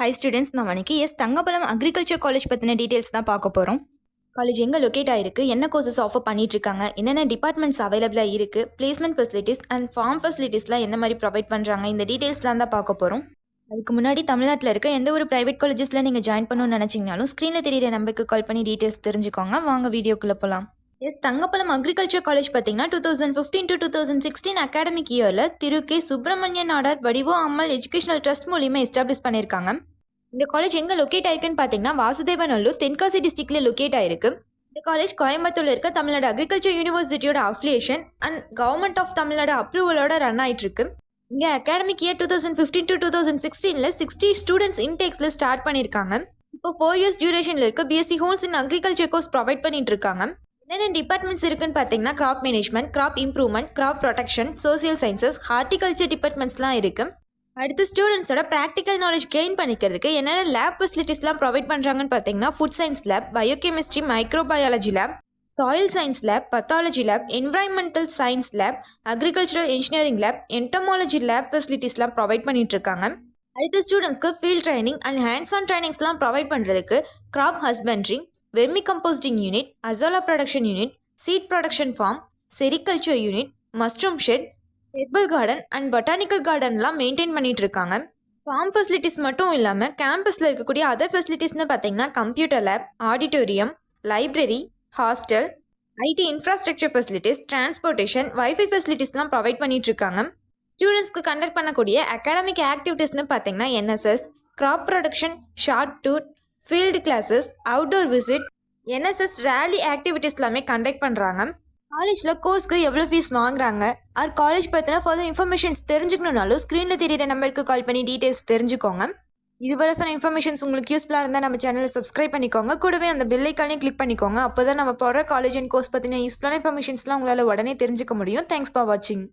High students, நம்ம இன்னைக்கு தங்கபலம் agriculture college பற்றின டீட்டெயில்ஸ் தான் பார்க்க போகிறோம். காலேஜ் எங்கே லொக்கேட் ஆயிருக்கு, என்ன கோர்சஸ் ஆஃபர் பண்ணிட்டு இருக்காங்க, என்னென்ன டிபார்ட்மெண்ட்ஸ் அவைலபிளாக இருக்குது, பிளேஸ்மெண்ட் ஃபெசிலிட்டிஸ் அண்ட் ஃபார்ம் ஃபெசிலிட்டிஸ்லாம் எந்த மாதிரி ப்ரொவைட் பண்ணுறாங்க, இந்த டீட்டெயில்ஸ்லாம் தான் பார்க்க போகிறோம். அதுக்கு முன்னாடி தமிழ்நாட்டில் இருக்க எந்த ஒரு ப்ரைவேட் காலேஜஸில் நீங்கள் ஜாயின் பண்ணணும்னு நினச்சிங்கனாலும் ஸ்க்ரீனில் தெரியிற நம்பருக்கு கால் பண்ணி டீட்டெயில்ஸ் தெரிஞ்சுக்கோங்க. வாங்க வீடியோக்குள்ளே போகலாம். தங்கபலம் அக்ரிகல்ச்சர் காலேஜ் பார்த்தீங்கன்னா 2015 to 2016 அகாடமிக் இயரில் திரு K Subramanian Nadar Vadivu Ammal educational trust மூலியமாக எஸ்டாப்ளிஷ் பண்ணியிருக்காங்க. இந்த காலேஜ் எங்கே லொக்கேட் ஆயிருக்குன்னு பார்த்தீங்கன்னா வாசுதேவநல்லூர், தென்காசி டிஸ்ட்ரிக்ட்ல லொக்கேட் ஆயிருக்கு. இந்த காலேஜ் கோயம்புத்தூர்ல இருக்க தமிழ்நாடு அக்ரிகல்ச்சர் யூனிவர்சிட்டியோட affiliation and government of Tamil Nadu அப்ரூவலோட ரன் ஆயிட்டு இருக்கு. இங்கே அகாடமிக் இயர் 2015 to 2016 60 ஸ்டூடெண்ட்ஸ் இன்டேக்ஸ்ல ஸ்டார்ட் பண்ணியிருக்காங்க. இப்போ 4 இயர்ஸ் டியூரேஷன்ல இருக்க BSc hons in agriculture course provide பண்ணிட்டு இருக்காங்க. என்னென்ன டிபார்ட்மெண்ட்ஸ் இருக்குன்னு பார்த்தீங்கன்னா crop management, crop improvement, crop protection, social sciences, horticulture டிபார்ட்மெண்ட்ஸ்லாம் இருக்கு. அடுத்து ஸ்டூடெண்ட்ஸோட ப்ராக்டிக்கல் நாலேஜ் கெயின் பண்ணிக்கிறதுக்கு என்னென்ன லேப் ஃபெசிலிட்டிஸ்லாம் ப்ரொவைட் பண்ணுறாங்கன்னு பார்த்தீங்கன்னா food science lab, biochemistry, microbiology lab, soil science lab, pathology lab, environmental science lab, agricultural engineering lab, entomology lab ஃபெசிலிட்டிஸ்லாம் provide பண்ணிட்டு இருக்காங்க. அடுத்த ஸ்டூடெண்ட்ஸ்க்கு field training and hands on ட்ரைனிங்ஸ்லாம் ப்ரொவைட் பண்ணுறதுக்கு crop husbandry, vermi composting unit, azolla production unit, seed production farm, sericulture unit, mushroom shed, herbal garden and botanical கார்டன்லாம் maintain பண்ணிட்டு இருக்காங்க. ஃபார்ம் ஃபெசிலிட்டிஸ் மட்டும் இல்லாமல் கேம்பஸில் இருக்கக்கூடிய அதர் ஃபெசிலிட்டிஸ்னு பார்த்தீங்கன்னா computer lab, auditorium, library, hostel, ID infrastructure facilities, transportation, wifi ஃபெசிலிட்டிஸ்லாம் provide பண்ணிட்டு இருக்காங்க. ஸ்டூடெண்ட்ஸ்க்கு கண்டக்ட் பண்ணக்கூடிய அகாடமிக் ஆக்டிவிட்டீஸ்னு பார்த்தீங்கன்னா NSS, graph production, short tour, field classes, outdoor visit, NSS rally activities எல்லாமே கண்டக்ட் பண்ணுறாங்க. காலேஜில் கோர்ஸ்க்கு எவ்வளோ ஃபீஸ் வாங்குறாங்க, ஆர் காலேஜ் பற்றின ஃபர்தர் இன்ஃபர்மேஷன்ஸ் தெரிஞ்சுக்கணுன்னாலும் ஸ்க்ரீனில் தெரியிற நம்பருக்கு கால் பண்ணி டீட்டெயில்ஸ் தெரிஞ்சுக்கோங்க. இதுவரை சொன்ன இன்ஃபர்மேஷன்ஸ் உங்களுக்கு யூஸ்ஃபுல்லாக இருந்தால் நம்ம சேனலை சப்ஸ்கிரைப் பண்ணிக்கோங்க. கூடவே அந்த பெல் ஐக்கானையும் கிளிக் பண்ணிக்கோங்க. அப்போ தான் நம்ம போடுற காலேஜ் அண்ட் கோர்ஸ் பற்றின யூஸ்ஃபுல்லான இன்ஃபர்மேஷன்ஸ்லாம் உங்களால் உடனே தெரிஞ்சுக்க முடியும். தேங்க்ஸ் ஃபார் வாட்சிங்.